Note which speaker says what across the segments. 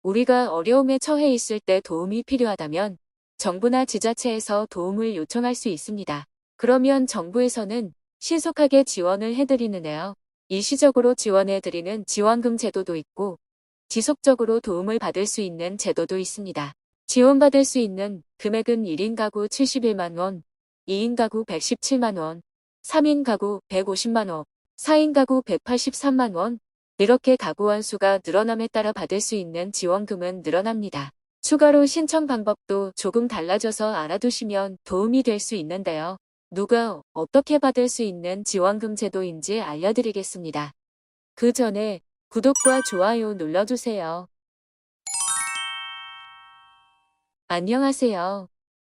Speaker 1: 우리가 어려움에 처해 있을 때 도움이 필요하다면 정부나 지자체에서 도움을 요청할 수 있습니다. 그러면 정부에서는 신속하게 지원을 해드리는데요. 일시적으로 지원해드리는 지원금 제도도 있고 지속적으로 도움을 받을 수 있는 제도도 있습니다. 지원받을 수 있는 금액은 1인 가구 71만 원, 2인 가구 117만 원, 3인 가구 150만 원, 4인 가구 183만 원, 이렇게 가구 원수가 늘어남에 따라 받을 수 있는 지원금은 늘어납니다. 추가로 신청 방법도 조금 달라져서 알아두시면 도움이 될 수 있는데요. 누가 어떻게 받을 수 있는 지원금 제도인지 알려드리겠습니다. 그 전에 구독과 좋아요 눌러주세요. 안녕하세요.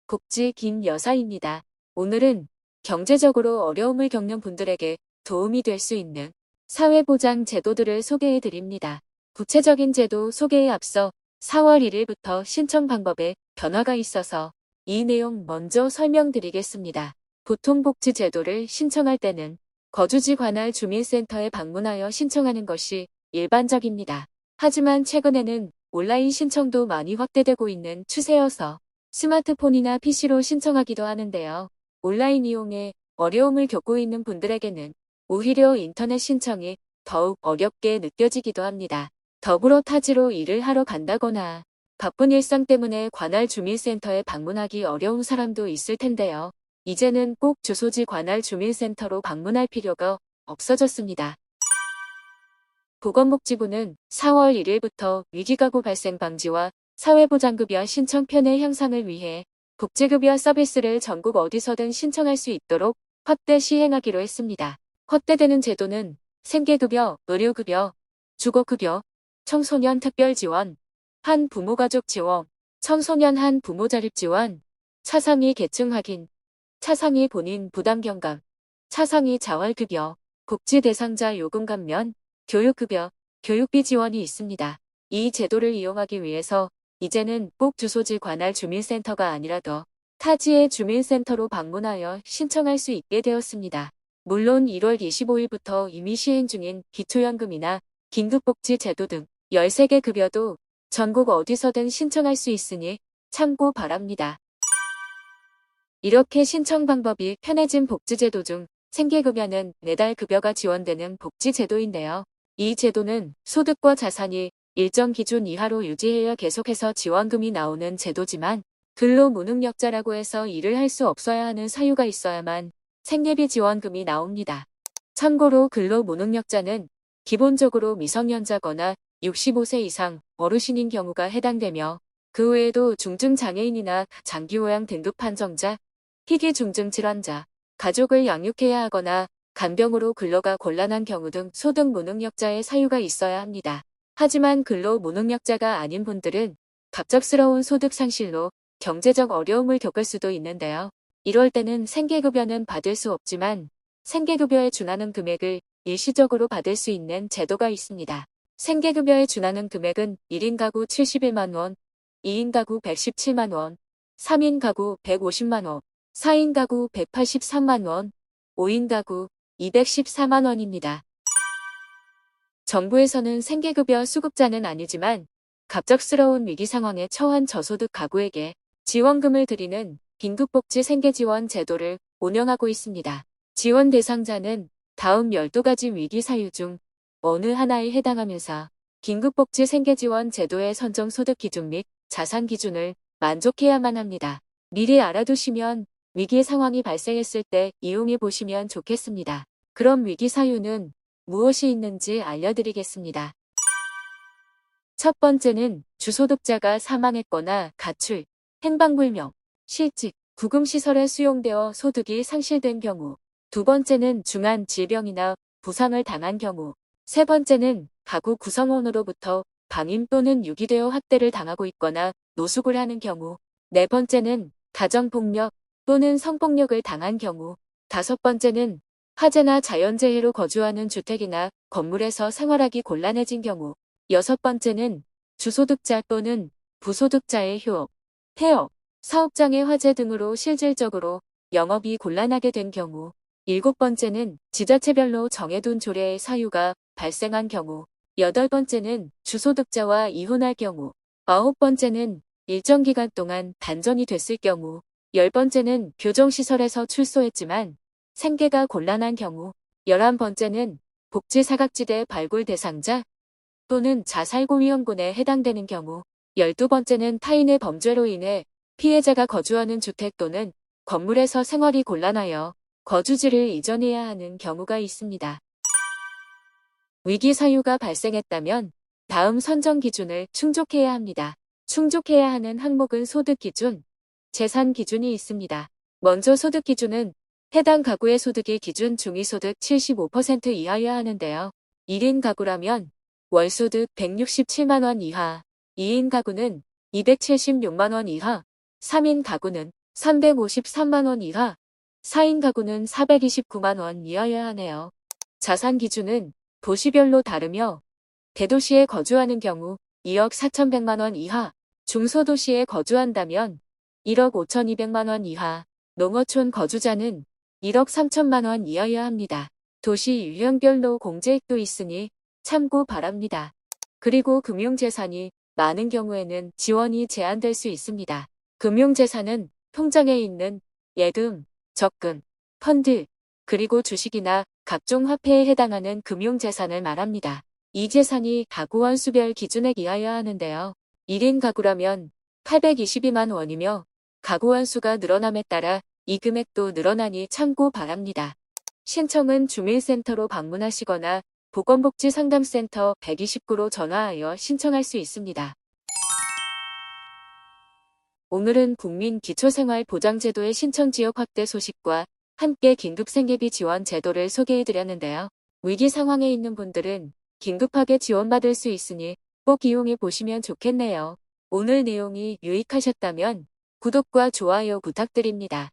Speaker 1: 복지 김 여사입니다. 오늘은 경제적으로 어려움을 겪는 분들에게 도움이 될 수 있는 사회보장 제도들을 소개해 드립니다. 구체적인 제도 소개에 앞서 4월 1일부터 신청 방법에 변화가 있어서 이 내용 먼저 설명드리겠습니다. 보통복지 제도를 신청할 때는 거주지 관할 주민센터에 방문하여 신청하는 것이 일반적입니다. 하지만 최근에는 온라인 신청도 많이 확대되고 있는 추세여서 스마트폰이나 PC로 신청하기도 하는데요. 온라인 이용에 어려움을 겪고 있는 분들에게는 오히려 인터넷 신청이 더욱 어렵게 느껴지기도 합니다. 더불어 타지로 일을 하러 간다거나 바쁜 일상 때문에 관할 주민센터에 방문하기 어려운 사람도 있을 텐데요. 이제는 꼭 주소지 관할 주민센터로 방문할 필요가 없어졌습니다. 보건복지부는 4월 1일부터 위기가구 발생 방지와 사회보장급여 신청 편의 향상을 위해 복지급여 서비스를 전국 어디서든 신청할 수 있도록 확대 시행하기로 했습니다. 확대되는 제도는 생계급여, 의료급여, 주거급여, 청소년 특별지원, 한부모가족 지원, 청소년 한부모 자립지원, 차상위 계층 확인, 차상위 본인 부담 경감, 차상위 자활급여, 복지 대상자 요금 감면, 교육급여, 교육비 지원이 있습니다. 이 제도를 이용하기 위해서 이제는 꼭 주소지 관할 주민센터가 아니라도 타지의 주민센터로 방문하여 신청할 수 있게 되었습니다. 물론 1월 25일부터 이미 시행 중인 기초연금이나 긴급복지 제도 등 13개 급여도 전국 어디서든 신청할 수 있으니 참고 바랍니다. 이렇게 신청 방법이 편해진 복지제도 중 생계급여는 매달 급여가 지원되는 복지제도인데요. 이 제도는 소득과 자산이 일정 기준 이하로 유지해야 계속해서 지원금이 나오는 제도지만 근로무능력자라고 해서 일을 할 수 없어야 하는 사유가 있어야만 생계비 지원금이 나옵니다. 참고로 근로무능력자는 기본적으로 미성년자거나 65세 이상 어르신인 경우가 해당되며 그 외에도 중증장애인이나 장기요양 등급 판정자, 희귀 중증 질환자, 가족을 양육해야 하거나 간병으로 근로가 곤란한 경우 등 소득 무능력자의 사유가 있어야 합니다. 하지만 근로 무능력자가 아닌 분들은 갑작스러운 소득 상실로 경제적 어려움을 겪을 수도 있는데요. 이럴 때는 생계급여는 받을 수 없지만 생계급여에 준하는 금액을 일시적으로 받을 수 있는 제도가 있습니다. 생계급여에 준하는 금액은 1인 가구 71만 원, 2인 가구 117만 원, 3인 가구 150만 원, 4인 가구 183만 원, 5인 가구 214만 원입니다. 정부에서는 생계급여 수급자는 아니지만 갑작스러운 위기 상황에 처한 저소득 가구에게 지원금을 드리는 긴급복지 생계지원 제도를 운영하고 있습니다. 지원 대상자는 다음 12가지 위기 사유 중 어느 하나에 해당하면서 긴급복지 생계지원 제도의 선정 소득 기준 및 자산 기준을 만족해야만 합니다. 미리 알아두시면 위기 상황이 발생했을 때 이용해 보시면 좋겠습니다. 그럼 위기 사유는 무엇이 있는지 알려드리겠습니다. 첫 번째는 주소득자가 사망했거나 가출, 행방불명, 실직, 구금시설에 수용되어 소득이 상실된 경우. 두 번째는 중한 질병이나 부상을 당한 경우. 세 번째는 가구 구성원으로부터 방임 또는 유기되어 학대를 당하고 있거나 노숙을 하는 경우. 네 번째는 가정폭력 또는 성폭력을 당한 경우. 다섯 번째는 화재나 자연재해로 거주하는 주택이나 건물에서 생활하기 곤란해진 경우. 여섯 번째는 주소득자 또는 부소득자의 휴업, 폐업, 사업장의 화재 등으로 실질적으로 영업이 곤란하게 된 경우. 일곱 번째는 지자체별로 정해둔 조례의 사유가 발생한 경우. 8번째는 주소득자와 이혼할 경우. 9번째는 일정 기간 동안 단전이 됐을 경우. 10번째는 교정시설에서 출소했지만 생계가 곤란한 경우. 11번째는 복지사각지대 발굴 대상자 또는 자살고위험군에 해당되는 경우. 12번째는 타인의 범죄로 인해 피해자가 거주하는 주택 또는 건물에서 생활이 곤란하여 거주지를 이전해야 하는 경우가 있습니다. 위기 사유가 발생했다면 다음 선정 기준을 충족해야 합니다. 충족해야 하는 항목은 소득 기준, 재산 기준이 있습니다. 먼저 소득 기준은 해당 가구의 소득이 기준 중위소득 75% 이하여야 하는데요. 1인 가구라면 월소득 167만 원 이하, 2인 가구는 276만 원 이하, 3인 가구는 353만 원 이하, 4인 가구는 429만 원 이하여야 하네요. 자산 기준은 도시별로 다르며 대도시에 거주하는 경우 2억 4,100만 원 이하, 중소도시에 거주한다면 1억 5,200만 원 이하, 농어촌 거주자는 1억 3천만 원 이하여야 합니다. 도시 유형별로 공제액도 있으니 참고 바랍니다. 그리고 금융재산이 많은 경우에는 지원이 제한될 수 있습니다. 금융재산은 통장에 있는 예금, 적금, 펀드, 그리고 주식이나 각종 화폐에 해당하는 금융재산을 말합니다. 이 재산이 가구원 수별 기준액 이하여야 하는데요. 1인 가구라면 822만 원이며 가구원 수가 늘어남에 따라 이 금액도 늘어나니 참고 바랍니다. 신청은 주민센터로 방문하시거나 보건복지상담센터 129로 전화하여 신청할 수 있습니다. 오늘은 국민기초생활보장제도의 신청지역 확대 소식과 함께 긴급생계비 지원 제도를 소개해드렸는데요. 위기 상황에 있는 분들은 긴급하게 지원받을 수 있으니 꼭 이용해 보시면 좋겠네요. 오늘 내용이 유익하셨다면 구독과 좋아요 부탁드립니다.